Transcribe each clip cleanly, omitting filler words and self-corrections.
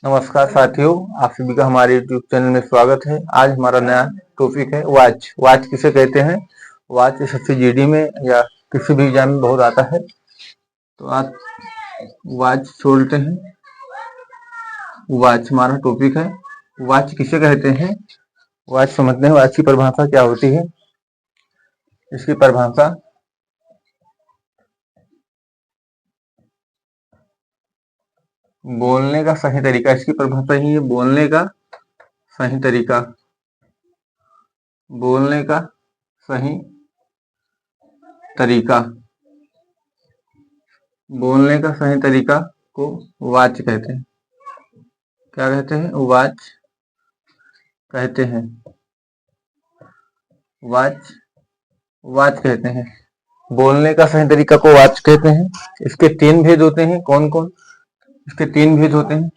नमस्कार साथियों, आप सभी का हमारे यूट्यूब चैनल में स्वागत है। आज हमारा नया टॉपिक है वॉच। वॉच किसे कहते हैं? वॉच एसएससी जीडी में या किसी भी एग्जाम में बहुत आता है, तो आज वॉच छोड़ते हैं। वॉच हमारा टॉपिक है। वॉच किसे कहते हैं, वॉच समझते हैं। वॉच की परिभाषा क्या होती है? इसकी परिभाषा बोलने का सही तरीका। इसकी परिभाषा ही है बोलने का सही तरीका। बोलने का सही तरीका। बोलने का सही तरीका को वॉच कहते हैं। क्या कहते हैं? वॉच कहते हैं। वॉच वॉच कहते हैं। बोलने का सही तरीका को वॉच कहते हैं। इसके तीन भेद होते हैं। कौन कौन? इसके तीन भेद होते हैं।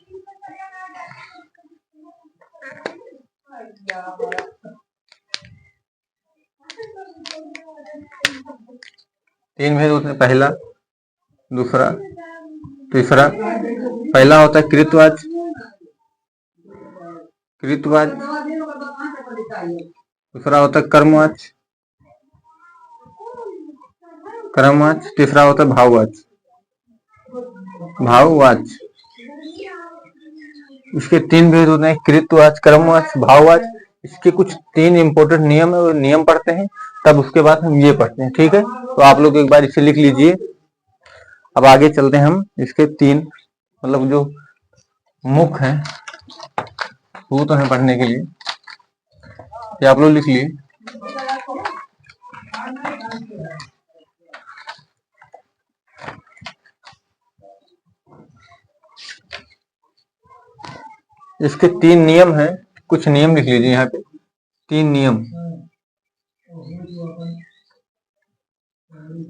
तीन भेद होते हैं। पहला, दूसरा, तीसरा। पहला होता है कृतवाच। कृतवाच। दूसरा होता है कर्मवाच। कर्मवाच। तीसरा होता है भाववाच। भाववाच। इसके तीन भेद होते हैं। कृतवाच, कर्मवाच, भाववाच। इसके कुछ तीन इंपॉर्टेंट नियम है, नियम पढ़ते हैं, तब उसके बाद हम ये पढ़ते हैं। ठीक है, तो आप लोग एक बार इसे लिख लीजिए। अब आगे चलते हैं हम। इसके तीन मतलब जो मुख्य हैं वो तो है पढ़ने के लिए, ये आप लोग लिख लिए। इसके तीन नियम हैं, कुछ नियम लिख लीजिए यहाँ पे। तीन नियम।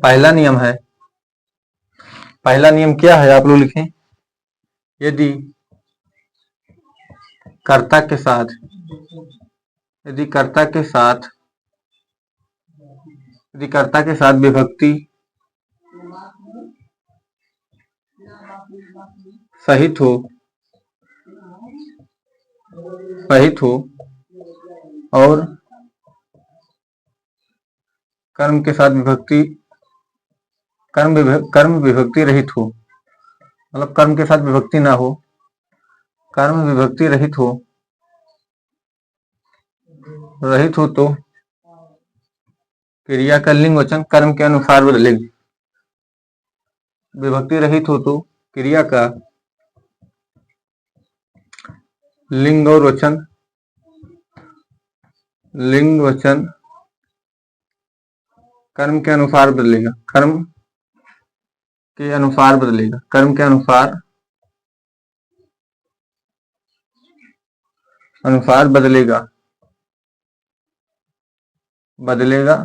पहला नियम है, पहला नियम क्या है आप लोग लिखें। यदि कर्ता के साथ, यदि कर्ता के साथ, यदि कर्ता के साथ विभक्ति सहित हो, सहित हो और कर्म के साथ विभक्ति, कर्म विभक्ति रहित हो, मतलब कर्म के साथ विभक्ति ना हो, कर्म विभक्ति रहित हो, रहित हो तो क्रिया का लिंग वचन कर्म के अनुसार बदलेगी। विभक्ति रहित हो तो क्रिया का लिंग और वचन, लिंग वचन कर्म के अनुसार बदलेगा। कर्म के अनुसार बदलेगा। कर्म के अनुसार बदलेगा। बदलेगा,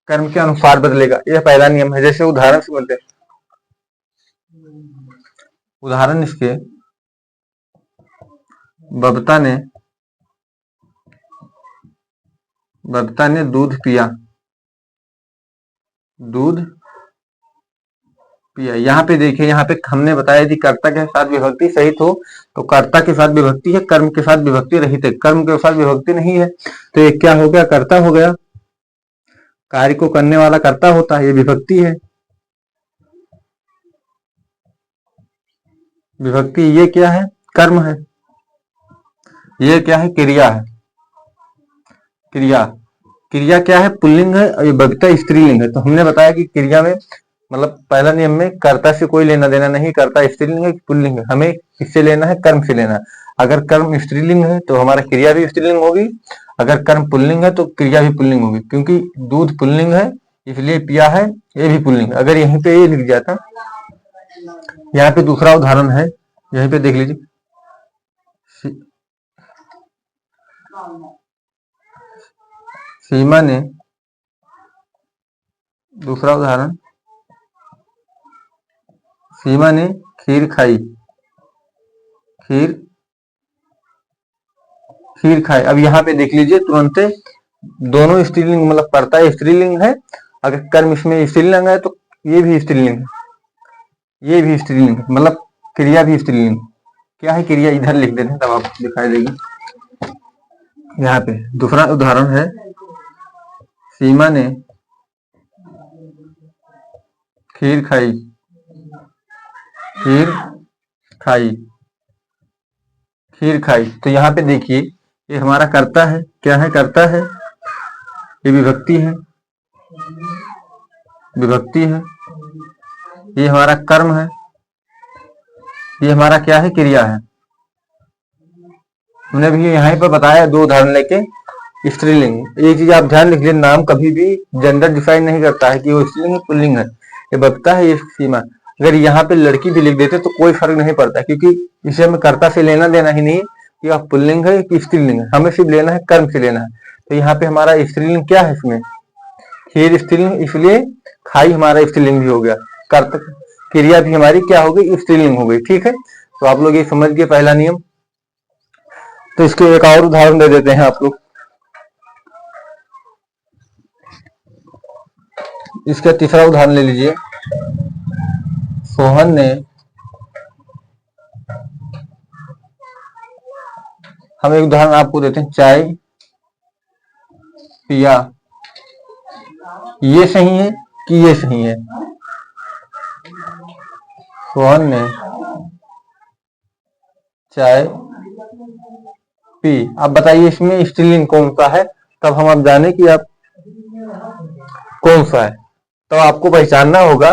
कर्म के अनुसार बदलेगा। यह पहला नियम है। जैसे उदाहरण से बोलते हैं, उदाहरण इसके, बबता ने दूध पिया। दूध पिया। यहाँ पे देखिए, यहाँ पे हमने बताया कि कर्ता के साथ विभक्ति सहित हो, तो कर्ता के साथ विभक्ति है, कर्म के साथ विभक्ति रहित है। कर्म के साथ विभक्ति नहीं है तो ये क्या हो गया? कर्ता हो गया। कार्य को करने वाला कर्ता होता है, ये विभक्ति है। विभक्ति ये क्या है? कर्म है। ये क्या है? क्रिया है। क्रिया, क्रिया क्या है? पुल्लिंग है और ये बबता स्त्रीलिंग है। तो हमने बताया कि क्रिया में मतलब पहला नियम में कर्ता से कोई लेना देना नहीं। कर्ता स्त्रीलिंग है पुल्लिंग है, हमें किससे लेना है? कर्म से लेना है। अगर कर्म स्त्रीलिंग है तो हमारा क्रिया भी स्त्रीलिंग होगी, अगर कर्म पुल्लिंग है तो क्रिया भी पुल्लिंग होगी। क्योंकि दूध पुल्लिंग है इसलिए पिया है, ये भी पुल्लिंग है। अगर यहीं पे ये लिख जाता, यहाँ पे दूसरा उदाहरण है, यहीं पे देख लीजिए। सीमा ने, दूसरा उदाहरण, सीमा ने खीर खाई। खीर खाई। अब यहाँ पे देख लीजिए तुरंत, दोनों स्त्रीलिंग मतलब कर्ता स्त्रीलिंग है। अगर कर्म इसमें स्त्रीलिंग है तो ये भी स्त्रीलिंग है, ये भी स्त्रीलिंग है, मतलब क्रिया भी स्त्रीलिंग। क्या है क्रिया, इधर लिख देते हैं तब आपको दिखाई देगी। यहाँ पे दूसरा उदाहरण है, सीमा ने खीर खाई, खीर खाई, खीर खाई। तो यहाँ पे देखिए ये हमारा कर्ता है, क्या है, कर्ता है, ये विभक्ति है, विभक्ति है, ये हमारा कर्म है, ये हमारा क्या है, क्रिया है। हमने भी यहाँ पर बताया दो उदाहरण लेके, स्त्रीलिंग। एक चीज आप ध्यान रखिए, नाम कभी भी जेंडर डिफाइन नहीं करता है कि वो स्त्रीलिंग है पुल्लिंग है, ये बकता है, ये सीमा। अगर यहाँ पे लड़की भी लिख देते तो कोई फर्क नहीं पड़ता, क्योंकि इसे हमें कर्ता से लेना देना ही नहीं कि आप पुल्लिंग है कि स्त्रीलिंग है, हमें सिर्फ लेना है कर्म से लेना है। तो यहाँ पे हमारा स्त्रीलिंग क्या है, इसमें खीर स्त्रीलिंग, इसलिए खाई हमारा स्त्रीलिंग भी हो गया, कर्ता क्रिया भी हमारी क्या हो गई, स्त्रीलिंग हो गई। ठीक है, तो आप लोग ये समझ गए पहला नियम। तो इसके एक और उदाहरण दे देते हैं आप लोग। इसका तीसरा उदाहरण ले लीजिए, सोहन ने, हम एक उदाहरण आपको देते हैं, चाय पिया। ये सही है कि ये सही है, सोहन ने चाय पी। आप बताइए इसमें स्त्रीलिंग कौन सा है, तब हम अब जाने कि आप कौन सा है। तो आपको पहचानना होगा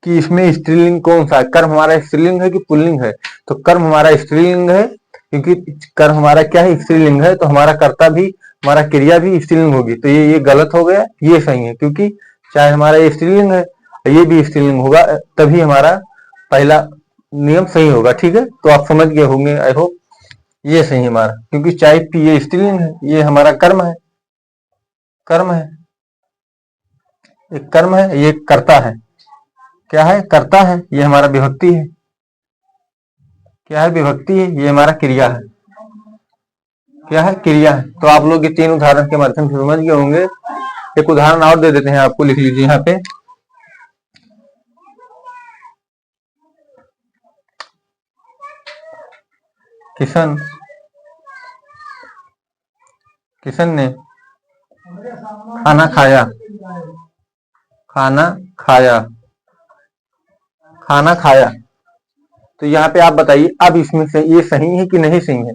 कि इसमें स्त्रीलिंग कौन सा है, कर्म हमारा स्त्रीलिंग है कि पुल्लिंग है। तो कर्म हमारा स्त्रीलिंग है, क्योंकि कर्म हमारा क्या है, स्त्रीलिंग है, तो हमारा कर्ता भी, हमारा क्रिया भी स्त्रीलिंग होगी। तो ये गलत हो गया, ये सही है, क्योंकि चाहे हमारा स्त्रीलिंग है, ये भी स्त्रीलिंग होगा, तभी हमारा पहला नियम सही होगा। ठीक है, तो आप समझ गए होंगे, आई होप। ये सही है हमारा, क्योंकि चाय पी ये स्त्रीलिंग है, ये हमारा कर्म है, कर्म है, एक कर्म है, ये कर्ता है, क्या है, कर्ता है, ये हमारा विभक्ति है, क्या है, विभक्ति है, ये हमारा क्रिया है, क्या है, क्रिया है। तो आप लोग ये तीन उदाहरण के माध्यम से समझ गए होंगे। एक उदाहरण और दे देते हैं आपको, लिख लीजिए यहाँ पे, किशन, किशन ने खाना खाया, खाना खाया, खाना खाया। तो यहाँ पे आप बताइए, अब इसमें से ये सही है कि नहीं सही है,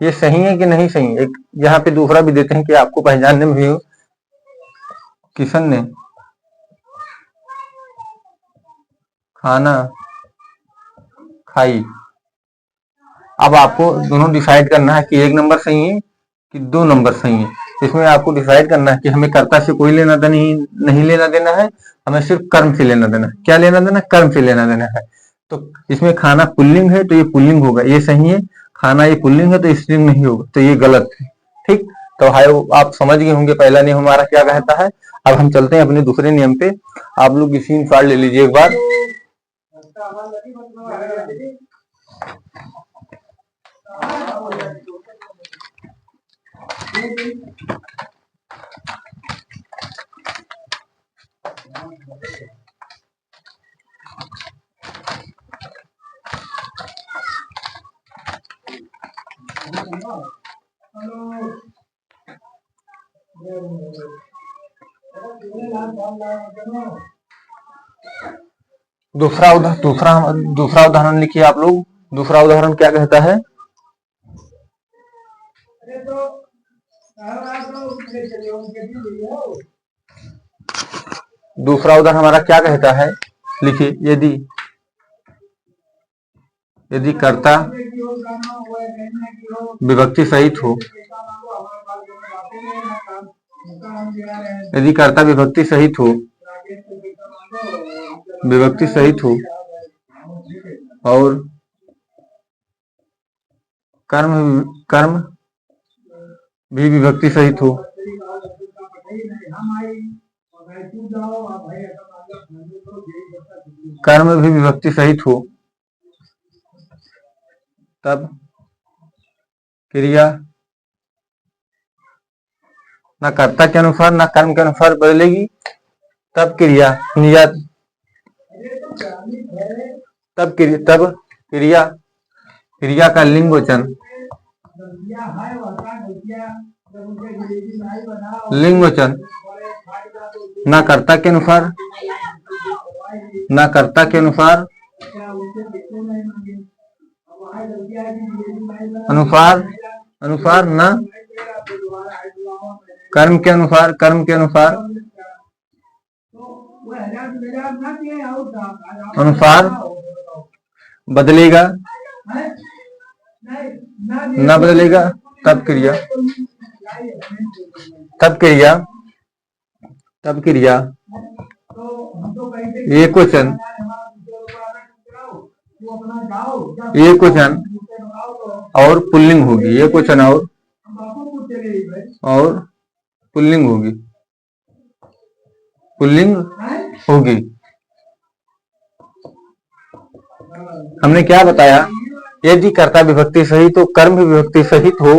ये सही है कि नहीं सही है। एक यहाँ पे दूसरा भी देते हैं कि आपको पहचानने में भी हो, किशन ने खाना खाई। अब आपको दोनों डिसाइड करना है कि एक नंबर सही है कि दो नंबर सही है। इसमें आपको डिसाइड करना है कि हमें कर्ता से कोई लेना देना नहीं लेना देना है, हमें सिर्फ कर्म से लेना देना है। क्या लेना देना, कर्म से लेना देना है। तो इसमें खाना पुल्लिंग है तो ये पुल्लिंग होगा, ये सही है। खाना ये पुल्लिंग है तो स्त्रीलिंग नहीं होगा, तो ये गलत है। ठीक, तो हाय आप समझ गए होंगे पहला नियम हमारा क्या कहता है। अब हम चलते हैं अपने दूसरे नियम पे। आप लोग स्क्रीन शॉट ले लीजिए एक बार। दूसरा उदाहरण लिखिए आप लोग। दूसरा उदाहरण क्या कहता है, दूसरा उदाहरण हमारा क्या कहता है, लिखिए, यदि यदि कर्ता विभक्ति सहित हो, यदि कर्ता विभक्ति सहित हो, विभक्ति सहित हो और कर्म भी विभक्ति सहित हो, कर्म भी विभक्ति सहित हो, तब क्रिया न कर्ता के अनुसार न कर्म के अनुसार बदलेगी, तब क्रिया नियत तब क्रिया क्रिया का लिंगवचन न कर्ता के अनुसार अनुसार न कर्म के अनुसार बदलेगा, न बदलेगा। तब क्रिया एक वचन और पुल्लिंग होगी। एक वचन और पुल्लिंग होगी। हमने क्या बताया? यदि कर्ता विभक्ति सहित हो, कर्म भी विभक्ति सहित हो,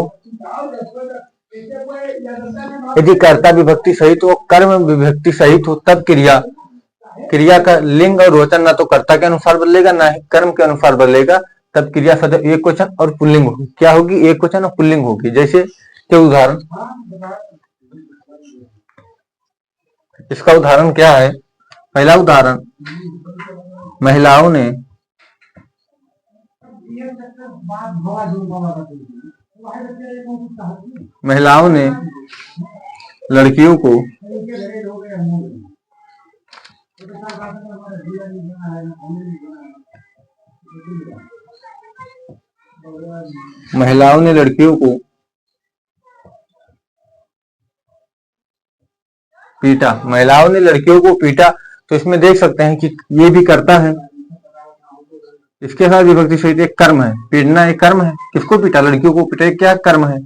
यदि कर्ता विभक्ति सहित हो, कर्म विभक्ति सहित हो, तब क्रिया का लिंग और वचन ना तो कर्ता के अनुसार बदलेगा, ना ही कर्म के अनुसार बदलेगा। तब क्रिया सदैव एक वचन और पुल्लिंग होगी। क्या होगी? एक वचन और पुल्लिंग होगी। जैसे के उदाहरण, इसका उदाहरण क्या है? पहला उदाहरण, महिलाओं ने लड़कियों को पीटा। महिलाओं ने लड़कियों को पीटा। तो इसमें देख सकते हैं कि ये भी कर्ता है, इसके साथ विभक्ति सहित एक कर्म है। पीटना एक कर्म है। किसको पीटा? लड़कियों को पीटा। क्या कर्म है?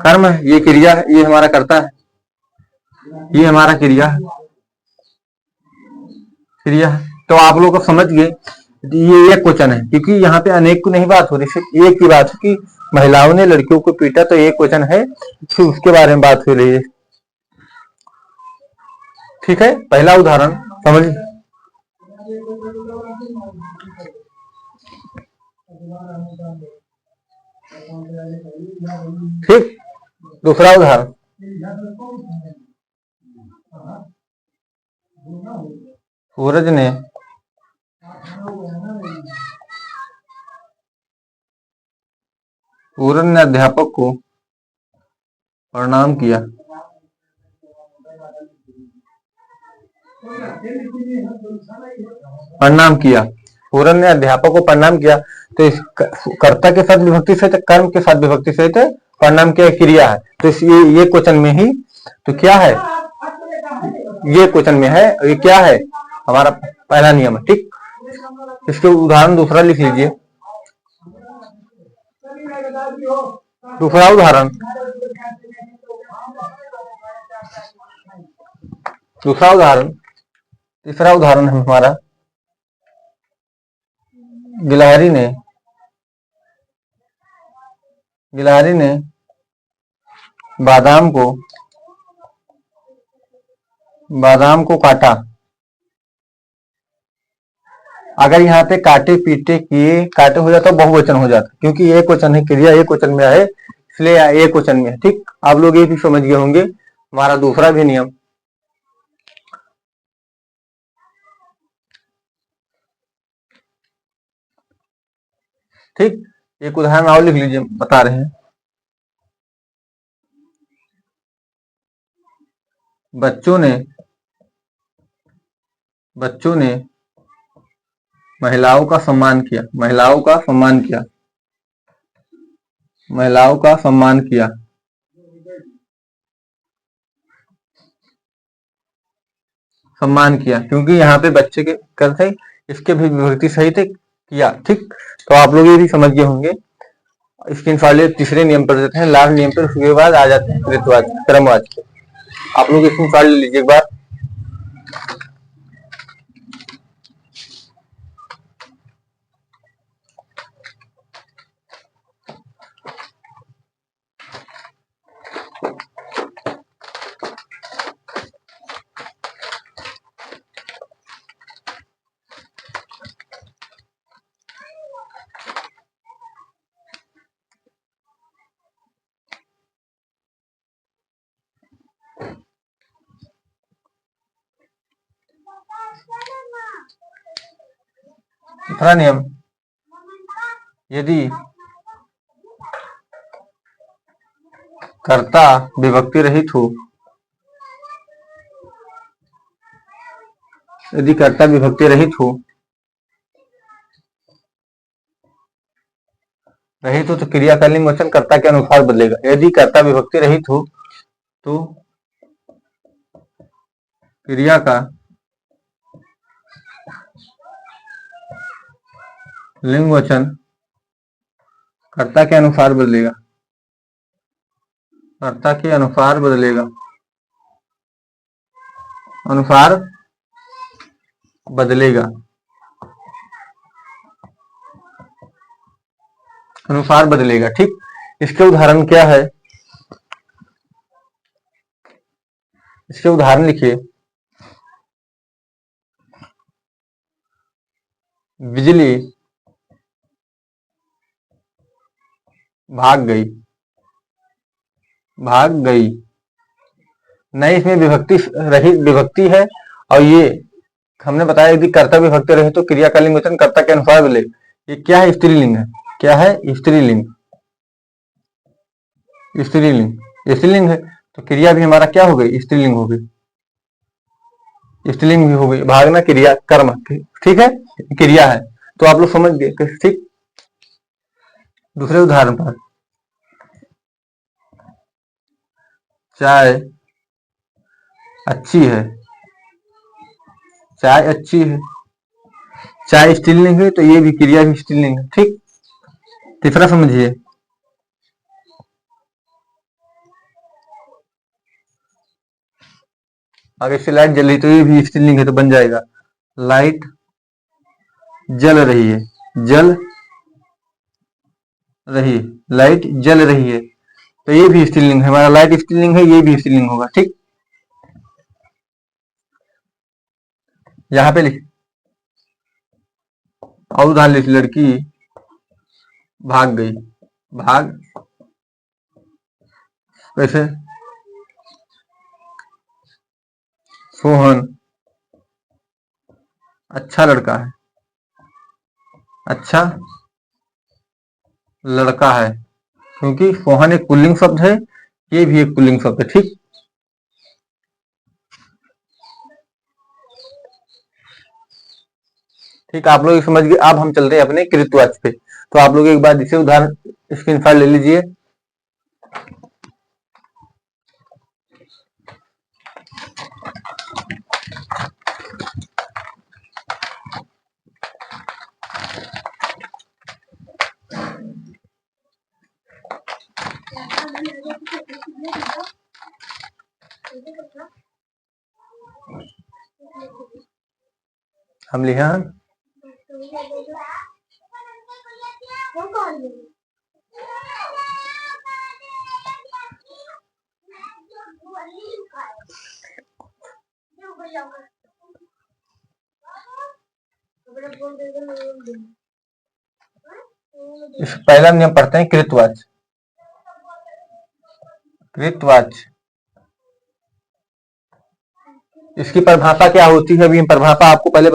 कर्म है। ये क्रिया है, ये हमारा कर्ता है, ये हमारा क्रिया है। तो आप लोग समझ गए ये एक वचन है, क्योंकि यहाँ पे अनेक की नहीं बात हो रही, सिर्फ एक की बात है कि महिलाओं ने लड़कियों को पीटा, तो एक वचन है, फिर उसके बारे में बात हो रही है। ठीक है, पहला उदाहरण समझ। ठीक, दूसरा उदाहरण, सूरज ने अध्यापक को प्रणाम किया। सूरज ने अध्यापक को प्रणाम किया। तो इस कर्ता के साथ विभक्ति सहित, कर्म के साथ विभक्ति सहित प्रणाम किया क्रिया है। तो ये क्वेश्चन में ही तो क्या है? ये क्वेश्चन में है। ये क्या है? हमारा पहला नियम है। ठीक, इसके उदाहरण दूसरा लिख लीजिए। दूसरा उदाहरण, तीसरा उदाहरण है हमारा, गिलहरी ने बादाम को काटा। अगर यहाँ पे काटे पीटे किए काटे हो जाता तो बहुवचन हो जाता, क्योंकि एक वचन है, क्रिया एक वचन में है, इसलिए एक वचन में है। ठीक, आप लोग ये भी समझ गए होंगे। हमारा दूसरा भी नियम, ठीक, एक उदाहरण और लिख लीजिए, बता रहे हैं। बच्चों ने महिलाओं का सम्मान किया। क्योंकि यहाँ पे बच्चे के करते इसके भी विभक्ति सहित किया। ठीक, तो आप लोग ये भी समझ गए होंगे। इसके फाइल तीसरे नियम पर देते हैं, लास्ट नियम पर, उसके बाद आ जाते हैं क्रमवाचक। आप लोग इसमें फाइल ले लीजिए एक बार। दूसरा नियम, यदि कर्ता विभक्ति रहित हो, यदि कर्ता विभक्ति रहित हो तो क्रिया का लिंग वचन कर्ता के अनुसार बदलेगा। यदि कर्ता विभक्ति रहित हो तो क्रिया का लिंग वचन कर्ता के अनुसार बदलेगा, कर्ता के अनुसार बदलेगा, अनुसार बदलेगा, अनुसार बदलेगा। ठीक, इसके उदाहरण क्या है, इसके उदाहरण लिखिए। बिजली भाग गई, भाग गई। नहीं, इसमें विभक्ति रहित विभक्ति है और ये हमने बताया यदि कर्ता विभक्ति रहे तो क्रिया का लिंग वचन कर्ता के अनुसार बदलेगा। ये क्या है, स्त्रीलिंग है। क्या है, स्त्रीलिंग, स्त्रीलिंग, स्त्रीलिंग है तो क्रिया भी हमारा क्या हो गई, स्त्रीलिंग हो गई, स्त्रीलिंग भी हो गई। भागना क्रिया कर्म, ठीक है, क्रिया है, तो आप लोग समझ गए। ठीक, दूसरे उदाहरण पर, चाय अच्छी है, चाय अच्छी है, चाय स्त्रीलिंग है तो ये भी क्रिया भी स्त्रीलिंग है। ठीक, तीसरा समझिए, अगर इससे लाइट जल रही तो ये भी स्त्रीलिंग है तो बन जाएगा लाइट जल रही है, जल रही, लाइट जल रही है तो ये भी स्त्रीलिंग है, हमारा लाइट स्त्रीलिंग है, ये भी स्त्रीलिंग होगा। ठीक, यहां पे लिख और उदाहरण लिख, लड़की भाग गई, भाग वैसे सोहन अच्छा लड़का है, अच्छा लड़का है, क्योंकि सोहन एक पुल्लिंग शब्द है, ये भी एक पुल्लिंग शब्द है। ठीक, ठीक, आप लोग समझ गए। अब हम चलते हैं अपने कृतवाच्य पे, तो आप लोग एक बार इसे उदाहरण स्क्रीनशॉट ले लीजिए। हम लिखा पहला नियम पढ़ते हैं, कृतवाच्य। कृतवाच्य, इसकी परिभाषा क्या होती है, अभी हम परिभाषा आपको पहले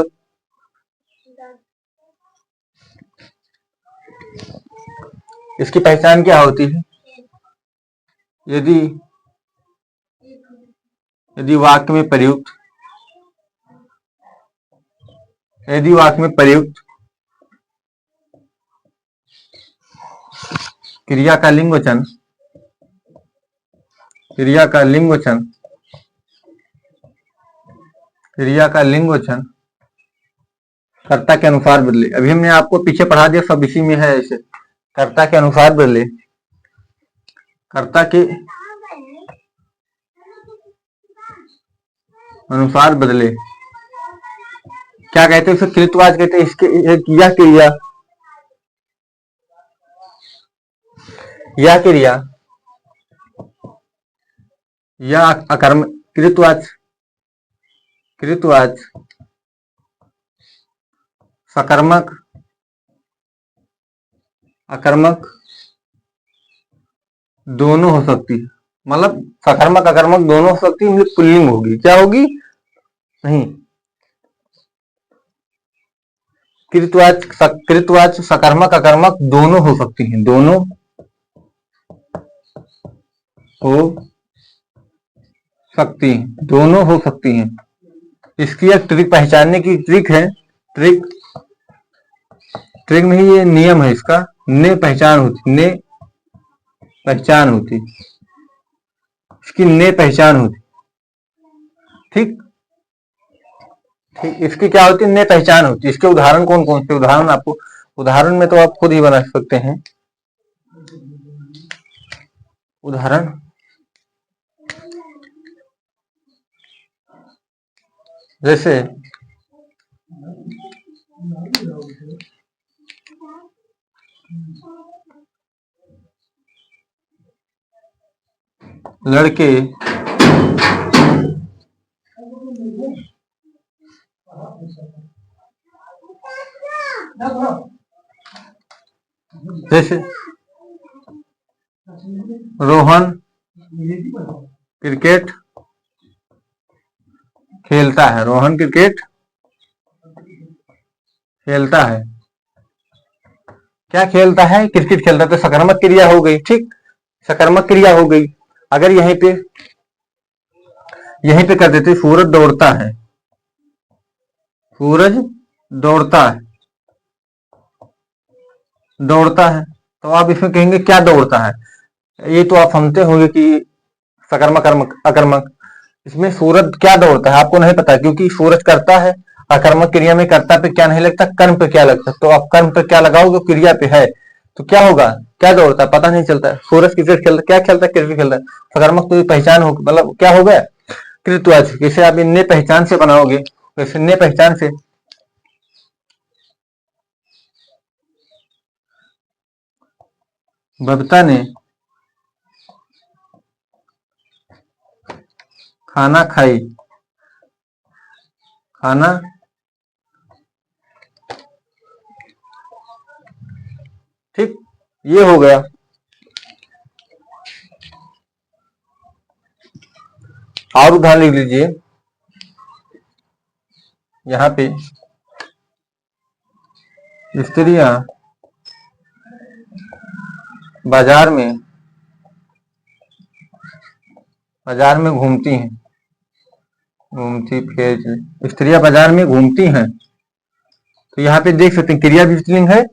इसकी पहचान क्या होती है। यदि यदि वाक्य में प्रयुक्त, यदि वाक्य में प्रयुक्त क्रिया का लिंग वचन, क्रिया का लिंग वचन, क्रिया का लिंग वचन कर्ता के अनुसार बदले। अभी हमने आपको पीछे पढ़ा दिया, सब इसी में है। ऐसे कर्ता के अनुसार बदले, कर्ता के अनुसार बदले, क्या कहते हैं उसे, कृतवाच्य कहते हैं। इसके यह क्रिया, यह क्रिया, यह अकर्म, कृतवाच्य, कृतवाच्य सकर्मक, अकर्मक दोनों हो सकती है। मतलब सकर्मक अकर्मक दोनों हो सकती है, पुल्लिंग होगी, क्या होगी, नहीं कृतवाच सकर्मक अकर्मक दोनों हो सकती हैं, दोनों हो सकती हैं, दोनों हो सकती हैं। इसकी एक ट्रिक पहचानने की ट्रिक है, ट्रिक ट्रिक नहीं, ये नियम है इसका। ने पहचान होती, ने पहचान होती, इसकी ने पहचान होती। ठीक ठीक, इसकी क्या होती है? ने पहचान होती। इसके उदाहरण कौन कौन से? उदाहरण आपको, उदाहरण में तो आप खुद ही बना सकते हैं। उदाहरण जैसे लड़के जैसे रोहन क्रिकेट खेलता है, रोहन क्रिकेट खेलता है। क्या खेलता है? क्रिकेट खेलता है। तो सकर्मक क्रिया हो गई। ठीक, सकर्मक क्रिया हो गई। अगर यहीं पे कर देते सूरज दौड़ता है, सूरज दौड़ता है, दौड़ता है, तो आप इसमें कहेंगे क्या दौड़ता है? ये तो आप समझते होंगे कि सकर्मक कर्मक अकर्मक। इसमें सूरज क्या दौड़ता है आपको नहीं पता, क्योंकि सूरज करता है। अकर्मक क्रिया में कर्ता पे क्या नहीं लगता, कर्म पे क्या लगता। तो आप कर्म पे क्या लगाओगे? क्रिया पे है, तो क्या होगा? क्या दौड़ता है पता नहीं चलता है। सूरज क्रिकेट खेलता, क्या खेलता है? क्रिकेट खेलता है। सकर्मक तो ये पहचान हो, मतलब क्या हो गया? कृतवाचक। जैसे आप इन्ने पहचान से बनाओगे, वैसे ने पहचान से। बबीता ने खाना खाई, खाना ठीक, ये हो गया। और उदाहरण लिख लीजिए यहाँ पे, स्त्रियां बाजार में घूमती हैं, घूमती फिर स्त्रियां बाजार में घूमती हैं। तो यहाँ पे देख सकते हैं क्रिया भी स्त्रीलिंग है,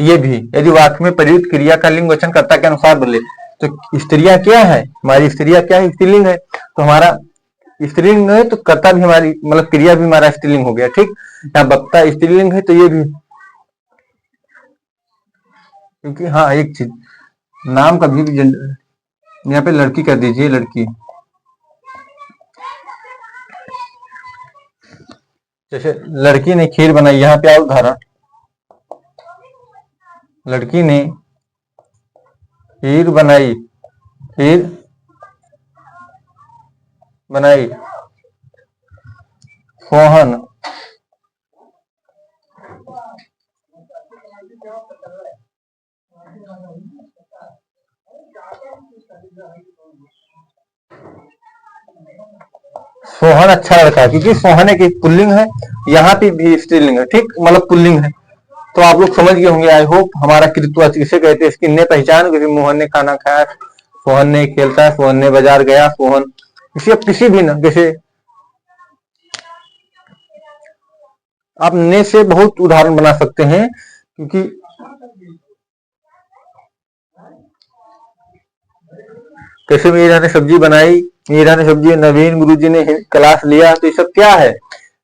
ये भी। यदि वाक्य में प्रयुक्त क्रिया का लिंग वचन कर्ता के अनुसार बदले, तो स्त्रियां क्या है? हमारी स्त्रियां क्या है? स्त्रीलिंग है। तो हमारा स्त्रीलिंग है तो कर्ता भी हमारी, मतलब क्रिया भी हमारा स्त्रीलिंग हो गया। ठीक, यहाँ बक्ता स्त्रीलिंग है तो ये भी, क्योंकि हाँ एक चीज, नाम कभी भी यहाँ पे लड़की कर दीजिए, लड़की। जैसे लड़की ने खीर बनाई, यहाँ पे आओ उदाहरण, लड़की ने खीर बनाई, खीर बनाई। सोहन सोहन अच्छा लड़का है, क्योंकि सोहन एक पुल्लिंग है, यहाँ पे भी स्त्रीलिंग है। ठीक, मतलब पुल्लिंग है। तो आप लोग समझ गए होंगे, आई होप। हमारा कृतवाचक इसे कहते हैं। इसकी ने पहचान, जैसे मोहन ने खाना खाया, सोहन ने खेलता है, सोहन ने बाजार गया, सोहन। इसी अब किसी भी ना, जैसे आप ने से बहुत उदाहरण बना सकते हैं, क्योंकि कैसे मीरा ने सब्जी बनाई, मीरा ने सब्जी, नवीन गुरुजी ने क्लास लिया। तो ये सब क्या है?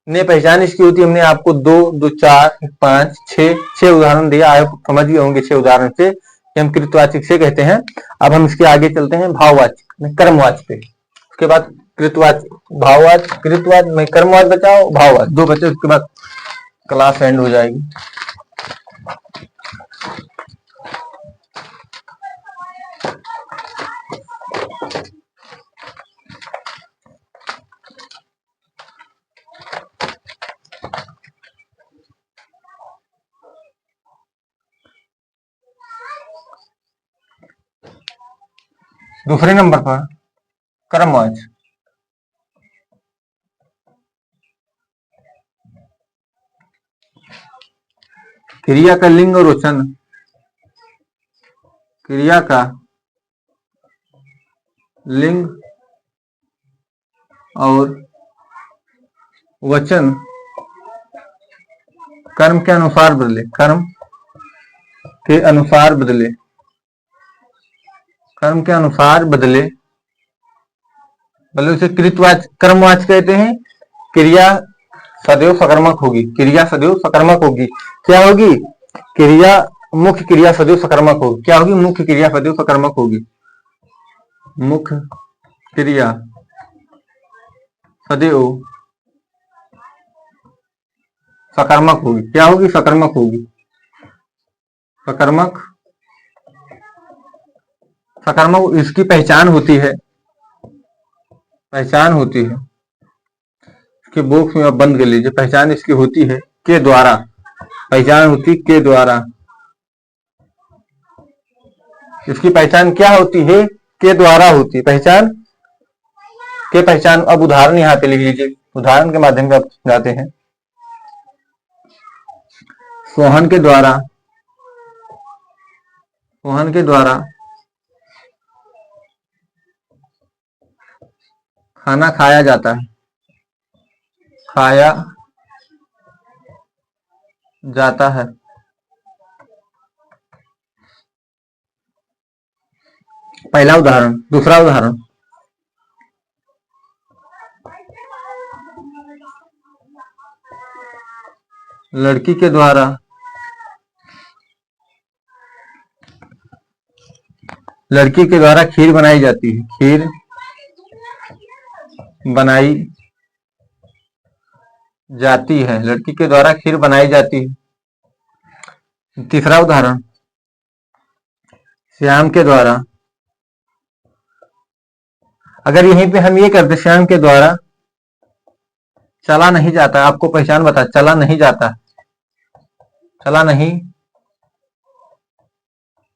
ने पहचान इसकी होती है। हमने आपको दो दो चार पांच छह उदाहरण दिया, आप समझ गए होंगे 6 उदाहरण से कि हम कृतवाचक से कहते हैं। अब हम इसके आगे चलते हैं भाववाचक, कर्मवाचक पे। उसके बाद कृतवाचक, भाववाचक, कृतवाचक में कर्मवाचक बचाओ, भाववाचक 2 बचे, उसके बाद क्लास एंड हो जाएगी। दूसरे नंबर पर कर्मवाचक। क्रिया का लिंग और वचन, क्रिया का लिंग और वचन कर्म के अनुसार बदले, कर्म के अनुसार बदले, कर्म के अनुसार बदले, मतलब उसे कृतवाच कर्मवाच कहते हैं। क्रिया सदैव सकर्मक होगी, क्रिया सदैव सकर्मक होगी। क्या होगी? क्रिया, मुख्य क्रिया सदैव सकर्मक होगी। क्या होगी? मुख्य क्रिया सदैव सकर्मक होगी। मुख्य क्रिया सदैव सकर्मक होगी। क्या होगी? सकर्मक होगी। सकर्मक, सकर्मक इसकी पहचान होती है, पहचान होती है, इसके बॉक्स में आप बंद कर लीजिए। पहचान इसकी होती है के द्वारा, पहचान होती के द्वारा। इसकी पहचान क्या होती है? के द्वारा होती है पहचान, के पहचान। अब उदाहरण यहाँ पे लिख लीजिए, उदाहरण के माध्यम से आप जाते हैं। सोहन के द्वारा, सोहन के द्वारा खाना खाया जाता है, खाया जाता है। पहला उदाहरण। दूसरा उदाहरण, लड़की के द्वारा, लड़की के द्वारा खीर बनाई जाती है, खीर बनाई जाती है, लड़की के द्वारा खीर बनाई जाती है। तीसरा उदाहरण, श्याम के द्वारा, अगर यहीं पे हम ये करते श्याम के द्वारा चला नहीं जाता, आपको पहचान बता, चला नहीं जाता, चला नहीं,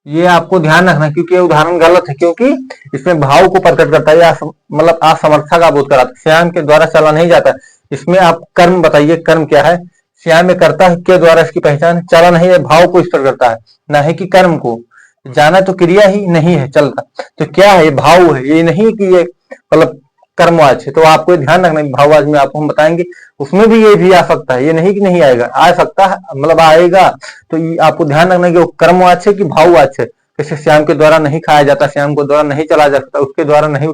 ये आपको ध्यान रखना क्योंकि ये उदाहरण गलत है, क्योंकि इसमें भाव को प्रकट करता है, मतलब असमर्था का बोध कराता है। श्याम के द्वारा चला नहीं जाता, इसमें आप कर्म बताइए, कर्म क्या है? श्याम में करता है के द्वारा इसकी पहचान, चला नहीं है भाव को स्तर करता है, ना है कि कर्म को। जाना तो क्रिया ही नहीं है, चलता तो क्या है? भाव है, ये नहीं कि ये मतलब कर्मवाच है। तो आपको ध्यान रखना, भाववाच में आपको हम बताएंगे, उसमें भी ये भी आ सकता है, ये नहीं कि नहीं आएगा, आ सकता है, मतलब आएगा। तो ये आपको ध्यान रखना कि वो कर्मवाच है कि भाववाच है। जैसे श्याम के द्वारा नहीं खाया जाता, श्याम के द्वारा नहीं चला जा सकता, उसके द्वारा नहीं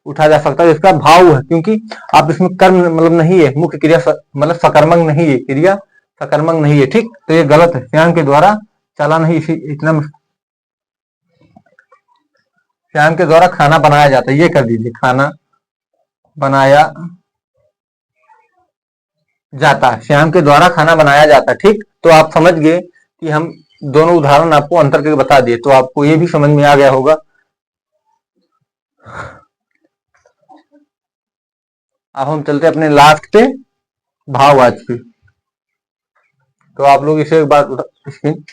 उठा जा सकता, इसका भाव है, क्योंकि आप इसमें कर्म मतलब नहीं है, मुख्य क्रिया मतलब सकर्मक नहीं है, क्रिया सकर्मक नहीं है। ठीक, तो ये गलत है, श्याम के द्वारा चला नहीं, इसी इतना। श्याम के द्वारा खाना बनाया जाता है, ये कर दीजिए, खाना बनाया जाता है, श्याम के द्वारा खाना बनाया जाता है। ठीक, तो आप समझ गए कि हम दोनों उदाहरण आपको अंतर करके बता दिए, तो आपको ये भी समझ में आ गया होगा। अब हम चलते अपने लास्ट पे, भाववाच पे। तो आप लोग इसे एक बार स्क्रीन,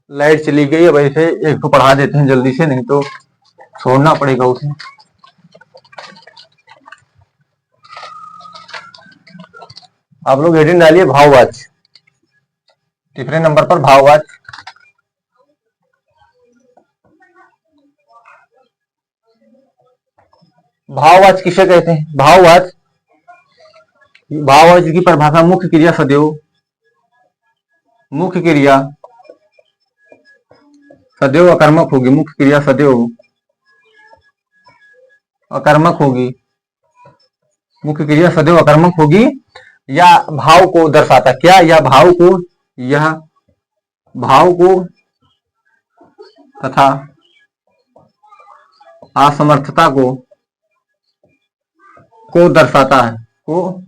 लाइट चली गई, अब ऐसे एक तो पढ़ा देते हैं जल्दी से, नहीं तो छोड़ना पड़ेगा उसे। आप लोग हेडिंग डालिए भाववाच, तीसरे नंबर पर भाववाच। भाववाच किसे कहते हैं? भाववाच, भाववाच की परिभाषा, मुख्य क्रिया सदैव, मुख्य क्रिया सदैव अकर्मक होगी, मुख्य क्रिया सदैव अकर्मक होगी, मुख्य क्रिया सदैव अकर्मक होगी, या भाव को दर्शाता, क्या? या भाव को, यह भाव को तथा असमर्थता को दर्शाता है, को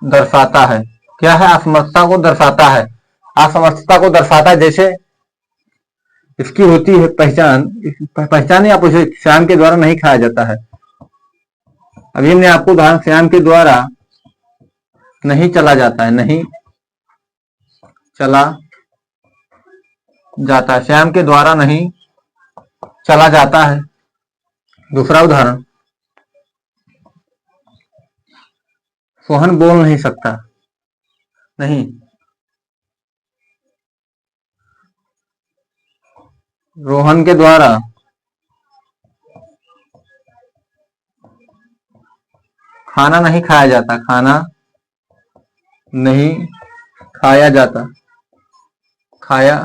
दर्शाता है। क्या है? असमर्थता को दर्शाता है, असमर्थता को दर्शाता है। जैसे इसकी होती है पहचान, पहचान आप उसे श्याम के द्वारा नहीं खाया जाता है। अभी हमने आपको उदाहरण, श्याम के द्वारा नहीं चला जाता है, नहीं चला जाता है, श्याम के द्वारा नहीं चला जाता है। दूसरा उदाहरण, सोहन बोल नहीं सकता। नहीं, रोहन के द्वारा खाना नहीं खाया जाता। खाना नहीं खाया जाता। खाया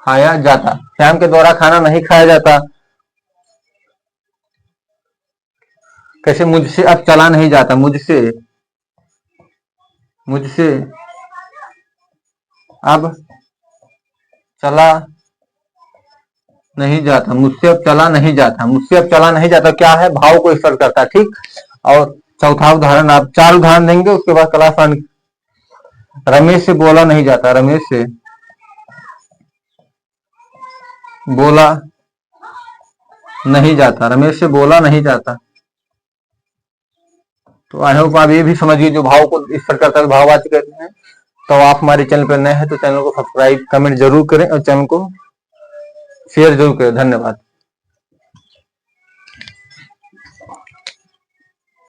खाया जाता। श्याम के द्वारा खाना नहीं खाया जाता। कैसे? मुझसे अब चला नहीं जाता। मुझसे मुझसे अब चला नहीं जाता। मुझसे अब चला नहीं जाता। मुझसे अब चला नहीं जाता क्या है? भाव को स्पर्श करता है। ठीक। और चौथा उदाहरण, आप 4 उदाहरण देंगे, उसके बाद क्लास वन। रमेश से बोला नहीं जाता। रमेश से बोला नहीं जाता। रमेश से बोला नहीं जाता। तो आई होप आप ये भी समझिए, जो भाव को स्पर्श करता है भाववाचक कहते हैं। तो आप हमारे चैनल पर नए हैं तो चैनल को सब्सक्राइब, कमेंट जरूर करें और चैनल को शेयर जरूर करें। धन्यवाद।